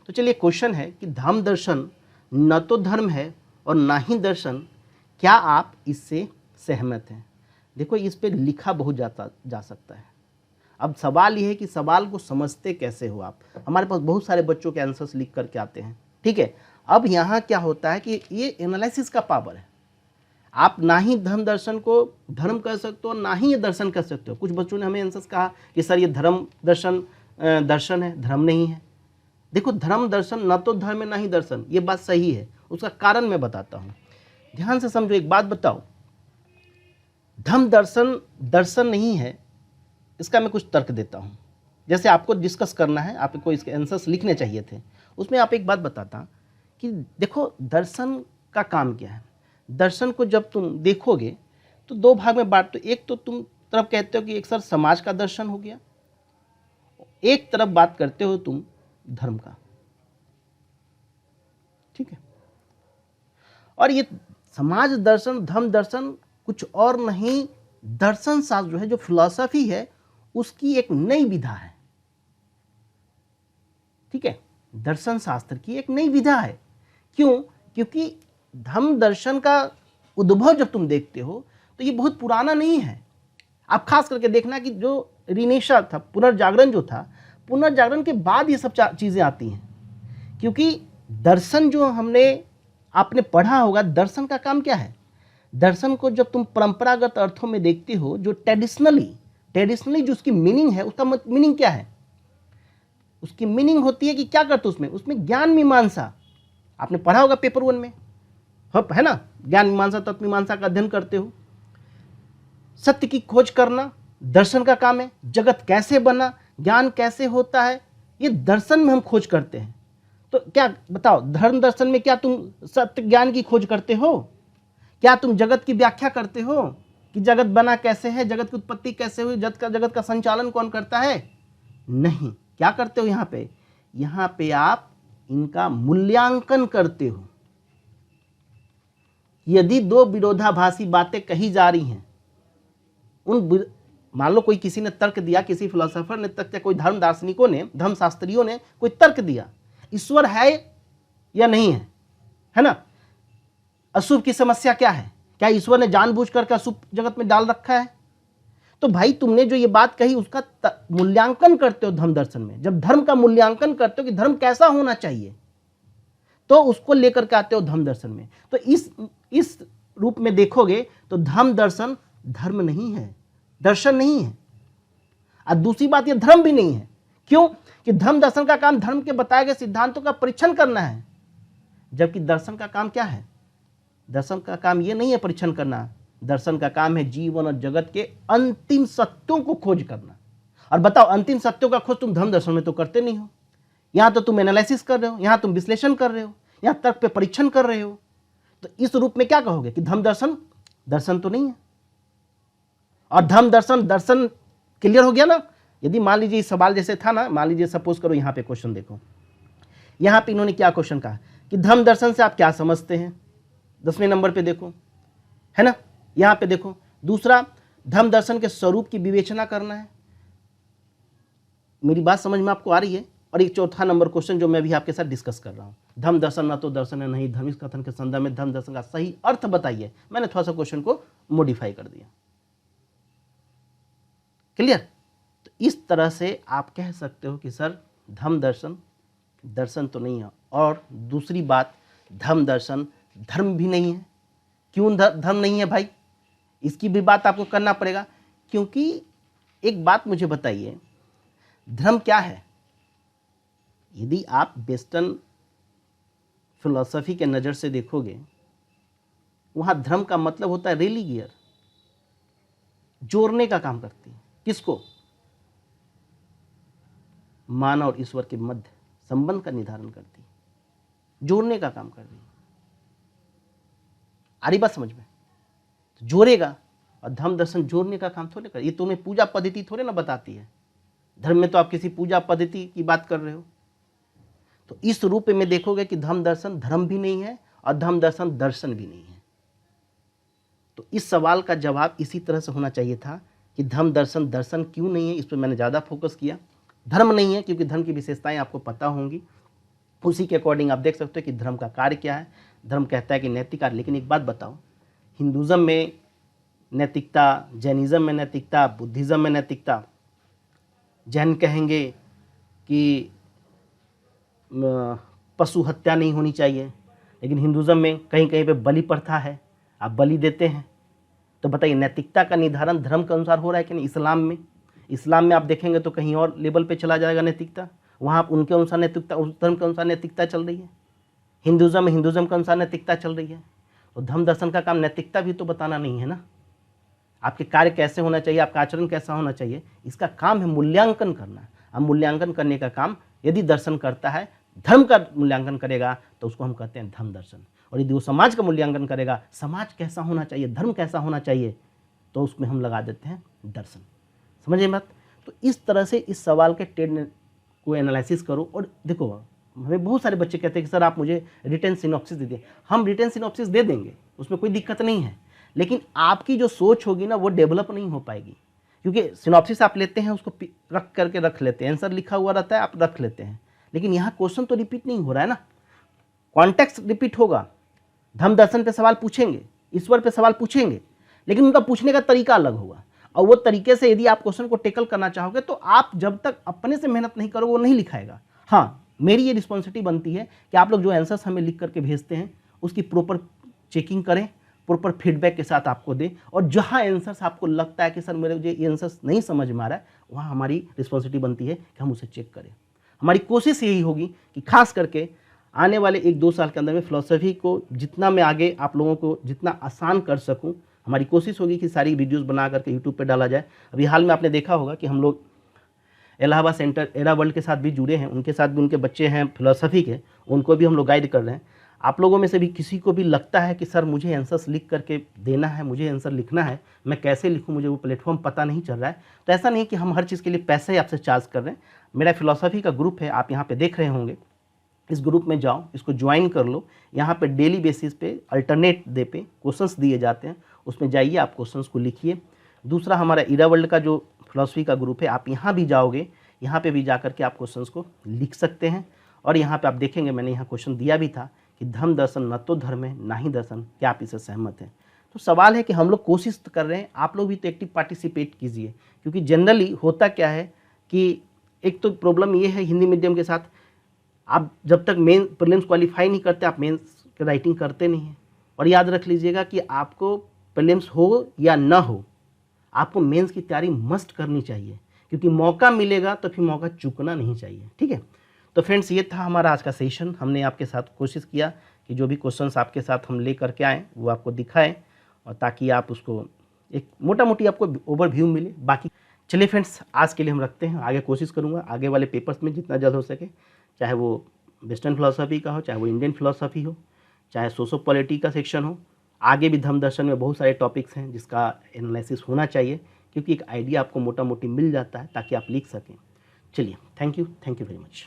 तो चलिए क्वेश्चन है कि धम्म दर्शन न तो धर्म है और ना ही दर्शन, क्या आप इससे सहमत हैं? देखो इस पे लिखा बहुत जा सकता है। अब सवाल ये है कि सवाल को समझते कैसे हो आप। हमारे पास बहुत सारे बच्चों के आंसर्स लिख करके आते हैं, ठीक है। अब यहाँ क्या होता है कि ये एनालिसिस का पावर है। आप ना ही धर्म दर्शन को धर्म कह सकते हो, ना ही ये दर्शन कह सकते हो। कुछ बच्चों ने हमें आंसर्स कहा कि सर ये धर्म दर्शन दर्शन है, धर्म नहीं है। देखो धर्म दर्शन न तो धर्म है ना ही दर्शन, ये बात सही है। उसका कारण मैं बताता हूँ, ध्यान से समझो। एक बात बताओ, धर्म दर्शन दर्शन नहीं है, इसका मैं कुछ तर्क देता हूँ। जैसे आपको डिस्कस करना है, आपको इसके आंसर्स लिखने चाहिए थे, उसमें आप एक बात बताता कि देखो दर्शन का काम क्या है। दर्शन को जब तुम देखोगे तो दो भाग में बांट, तो एक तो तुम तरफ कहते हो कि एक सर समाज का दर्शन हो गया, एक तरफ बात करते हो तुम धर्म का, ठीक है। और ये समाज दर्शन धर्म दर्शन कुछ और नहीं, दर्शन शास्त्र जो है, जो फिलॉसफी है, उसकी एक नई विधा है, ठीक है। दर्शन शास्त्र की एक नई विधा है। क्यों? क्योंकि धम्म दर्शन का उद्भव जब तुम देखते हो तो ये बहुत पुराना नहीं है। आप खास करके देखना कि जो रिनेशा था, पुनर्जागरण जो था, पुनर्जागरण के बाद ये सब चीजें आती हैं। क्योंकि दर्शन जो आपने पढ़ा होगा, दर्शन का काम क्या है। दर्शन को जब तुम परंपरागत अर्थों में देखते हो, जो ट्रेडिशनली जो उसकी मीनिंग है, उसका मीनिंग क्या है? उसकी मीनिंग होती है कि क्या करते हो उसमें ज्ञान मीमांसा। आपने पढ़ा होगा पेपर 1 में, है ना, ज्ञान मीमांसा तत्व मीमांसा का अध्ययन करते हो। सत्य की खोज करना दर्शन का काम है। जगत कैसे बना, ज्ञान कैसे होता है, ये दर्शन में हम खोज करते हैं। तो क्या बताओ, धर्म दर्शन में क्या तुम सत्य ज्ञान की खोज करते हो? क्या तुम जगत की व्याख्या करते हो कि जगत बना कैसे है, जगत की उत्पत्ति कैसे हुई, जगत का संचालन कौन करता है? नहीं। क्या करते हो यहाँ पे आप इनका मूल्यांकन करते हो। यदि दो विरोधाभासी बातें कही जा रही हैं, मान लो कोई किसी ने तर्क दिया, किसी फिलोसोफर ने तर्क, कोई धर्म दार्शनिकों ने, धर्म शास्त्रियों ने कोई तर्क दिया, ईश्वर है या नहीं है ना। अशुभ की समस्या क्या है? क्या ईश्वर ने जानबूझ करके अशुभ जगत में डाल रखा है? तो भाई तुमने जो ये बात कही उसका मूल्यांकन करते हो धर्म दर्शन में। जब धर्म का मूल्यांकन करते हो कि धर्म कैसा होना चाहिए, तो उसको लेकर के आते हो धर्म दर्शन में। तो इस रूप में देखोगे तो धर्म दर्शन धर्म नहीं है, दर्शन नहीं है। और दूसरी बात, ये धर्म भी नहीं है। क्यों? कि धर्म दर्शन का काम धर्म के बताए गए सिद्धांतों का परीक्षण करना है, जबकि दर्शन का काम क्या है? दर्शन का काम ये नहीं है परीक्षण करना। दर्शन का काम है जीवन और जगत के अंतिम सत्यों को खोज करना। और बताओ, अंतिम सत्यों का खोज तुम धर्म दर्शन में तो करते नहीं हो। यहां तो तुम एनालिसिस कर रहे हो, यहां तुम विश्लेषण कर रहे हो, यहां तर्क पे परीक्षण कर रहे हो। तो इस रूप में क्या कहोगे कि धर्म दर्शन दर्शन तो नहीं है। और धर्म दर्शन दर्शन क्लियर हो गया ना। यदि मान लीजिए इस सवाल जैसे था ना, मान लीजिए सपोज करो यहाँ पे क्वेश्चन देखो, यहाँ पे इन्होंने क्या क्वेश्चन कहा कि धर्म दर्शन से आप क्या समझते हैं, 10वें नंबर पे देखो, है ना। यहाँ पे देखो दूसरा, धर्म दर्शन के स्वरूप की विवेचना करना है। मेरी बात समझ में आपको आ रही है? और एक चौथा नंबर क्वेश्चन जो मैं भी आपके साथ डिस्कस कर रहा हूँ, धर्म दर्शन ना तो दर्शन है नहीं धर्म, इस कथन के संदर्भ में धर्म दर्शन का सही अर्थ बताइए। मैंने थोड़ा सा क्वेश्चन को मॉडिफाई कर दिया। क्लियर? तो इस तरह से आप कह सकते हो कि सर धर्म दर्शन दर्शन तो नहीं है। और दूसरी बात, धर्म दर्शन धर्म भी नहीं है। क्यों धर्म नहीं है भाई? इसकी भी बात आपको करना पड़ेगा। क्योंकि एक बात मुझे बताइए, धर्म क्या है? यदि आप वेस्टर्न फिलॉसफी के नज़र से देखोगे, वहाँ धर्म का मतलब होता है रिलीगियर, जोड़ने का काम करती है। किसको? मानव और ईश्वर के मध्य संबंध का निर्धारण करती है, जोड़ने का काम कर रही है। आ रही बात समझ में? तो जोड़ेगा। और धर्म दर्शन जोड़ने का काम थोड़े कर, ये तुम्हें पूजा पद्धति थोड़े ना बताती है। धर्म में तो आप किसी पूजा पद्धति की बात कर रहे हो। तो इस रूप में देखोगे कि धर्म दर्शन धर्म भी नहीं है और धर्म दर्शन दर्शन भी नहीं है। तो इस सवाल का जवाब इसी तरह से होना चाहिए था कि धर्म दर्शन दर्शन क्यों नहीं है। इस पर मैंने ज़्यादा फोकस किया। धर्म नहीं है क्योंकि धर्म की विशेषताएं आपको पता होंगी, उसी के अकॉर्डिंग आप देख सकते हो कि धर्म का कार्य क्या है। धर्म कहता है कि नैतिक कार्य, लेकिन एक बात बताओ, हिंदुज़म में नैतिकता, जैनिज़्म में नैतिकता, बुद्धिज़्म में नैतिकता। जैन कहेंगे कि पशु हत्या नहीं होनी चाहिए, लेकिन हिंदुज़म में कहीं कहीं पे बलि प्रथा है, आप बलि देते हैं। तो बताइए नैतिकता का निर्धारण धर्म के अनुसार हो रहा है कि नहीं? इस्लाम में आप देखेंगे तो कहीं और लेवल पे चला जाएगा नैतिकता, वहाँ आप उनके अनुसार नैतिकता, उस धर्म के अनुसार नैतिकता चल रही है। हिंदुज़म में हिंदुज़म के अनुसार नैतिकता चल रही है। तो धर्म दर्शन का काम नैतिकता भी तो बताना नहीं है ना। आपके कार्य कैसे होना चाहिए, आपका आचरण कैसा होना चाहिए, इसका काम है मूल्यांकन करना। अब मूल्यांकन करने का काम यदि दर्शन करता है, धर्म का मूल्यांकन करेगा, तो उसको हम कहते हैं धर्म दर्शन। और यदि वो समाज का मूल्यांकन करेगा, समाज कैसा होना चाहिए, धर्म कैसा होना चाहिए, तो उसमें हम लगा देते हैं दर्शन। समझिए बात। तो इस तरह से इस सवाल के टेड को एनालिसिस करो। और देखो, हमें बहुत सारे बच्चे कहते हैं कि सर आप मुझे रिटन सिनॉप्सिस दे दें। हम रिटन सिनॉप्सिस दे देंगे, उसमें कोई दिक्कत नहीं है, लेकिन आपकी जो सोच होगी ना वो डेवलप नहीं हो पाएगी। क्योंकि सिनॉप्सिस आप लेते हैं, उसको रख करके रख लेते हैं, आंसर लिखा हुआ रहता है, आप रख लेते हैं, लेकिन यहाँ क्वेश्चन तो रिपीट नहीं हो रहा है ना। कॉन्टेक्स्ट रिपीट होगा, धर्म दर्शन पे सवाल पूछेंगे, ईश्वर पे सवाल पूछेंगे, लेकिन उनका पूछने का तरीका अलग होगा। और वो तरीके से यदि आप क्वेश्चन को टेकल करना चाहोगे तो आप जब तक अपने से मेहनत नहीं करोगे वो नहीं लिखाएगा। हाँ, मेरी ये रिस्पॉन्सिबिलिटी बनती है कि आप लोग जो आंसर्स हमें लिख करके भेजते हैं उसकी प्रॉपर चेकिंग करें, प्रॉपर फीडबैक के साथ आपको दें, और जहाँ आंसर्स आपको लगता है कि सर मेरे ये आंसर्स नहीं समझ में आ रहा है, वहाँ हमारी रिस्पॉन्सिबिलिटी बनती है कि हम उसे चेक करें। हमारी कोशिश यही होगी कि खास करके आने वाले 1-2 साल के अंदर में फिलॉसफी को जितना मैं आगे आप लोगों को जितना आसान कर सकूं, हमारी कोशिश होगी कि सारी वीडियोस बना करके यूट्यूब पे डाला जाए। अभी हाल में आपने देखा होगा कि हम लोग इलाहाबाद सेंटर एरा वर्ल्ड के साथ भी जुड़े हैं, उनके साथ भी उनके बच्चे हैं फिलॉसफी के, उनको भी हम लोग गाइड कर रहे हैं। आप लोगों में से भी किसी को भी लगता है कि सर मुझे आंसर्स लिख करके देना है, मुझे आंसर लिखना है, मैं कैसे लिखूँ, मुझे वो प्लेटफॉर्म पता नहीं चल रहा है, तो ऐसा नहीं कि हम हर चीज़ के लिए पैसे ही आपसे चार्ज कर रहे हैं। मेरा फिलॉसफी का ग्रुप है, आप यहाँ पे देख रहे होंगे, इस ग्रुप में जाओ, इसको ज्वाइन कर लो। यहाँ पे डेली बेसिस पे अल्टरनेट डे पे क्वेश्चंस दिए जाते हैं, उसमें जाइए, आप क्वेश्चंस को लिखिए। दूसरा हमारा इरा वर्ल्ड का जो फिलॉसफी का ग्रुप है, आप यहाँ भी जाओगे, यहाँ पे भी जा करके आप क्वेश्चंस को लिख सकते हैं। और यहाँ पे आप देखेंगे मैंने यहाँ क्वेश्चन दिया भी था कि धर्म दर्शन न तो धर्म है ना ही दर्शन, क्या आप इससे सहमत हैं? तो सवाल है कि हम लोग कोशिश तो कर रहे हैं, आप लोग भी तो एक्टिव पार्टिसिपेट कीजिए। क्योंकि जनरली होता क्या है कि एक तो प्रॉब्लम ये है हिंदी मीडियम के साथ, आप जब तक मेन प्रीलिम्स क्वालिफाई नहीं करते, आप मेंस की राइटिंग करते नहीं हैं। और याद रख लीजिएगा कि आपको प्रीलिम्स हो या ना हो, आपको मेंस की तैयारी मस्ट करनी चाहिए, क्योंकि मौका मिलेगा तो फिर मौका चूकना नहीं चाहिए। ठीक है, तो फ्रेंड्स ये था हमारा आज का सेशन। हमने आपके साथ कोशिश किया कि जो भी क्वेश्चंस आपके साथ हम ले करके आएँ वो आपको दिखाएं, और ताकि आप उसको एक मोटा मोटी आपको ओवरव्यू मिले। बाकी चलिए फ्रेंड्स, आज के लिए हम रखते हैं। आगे कोशिश करूँगा आगे वाले पेपर्स में जितना जल्द हो सके, चाहे वो वेस्टर्न फिलॉसफी का हो, चाहे वो इंडियन फिलॉसफी हो, चाहे सोशो पॉलिटी का सेक्शन हो, आगे भी धर्म दर्शन में बहुत सारे टॉपिक्स हैं जिसका एनालिसिस होना चाहिए, क्योंकि एक आइडिया आपको मोटा मोटी मिल जाता है ताकि आप लिख सकें। चलिए, थैंक यू वेरी मच।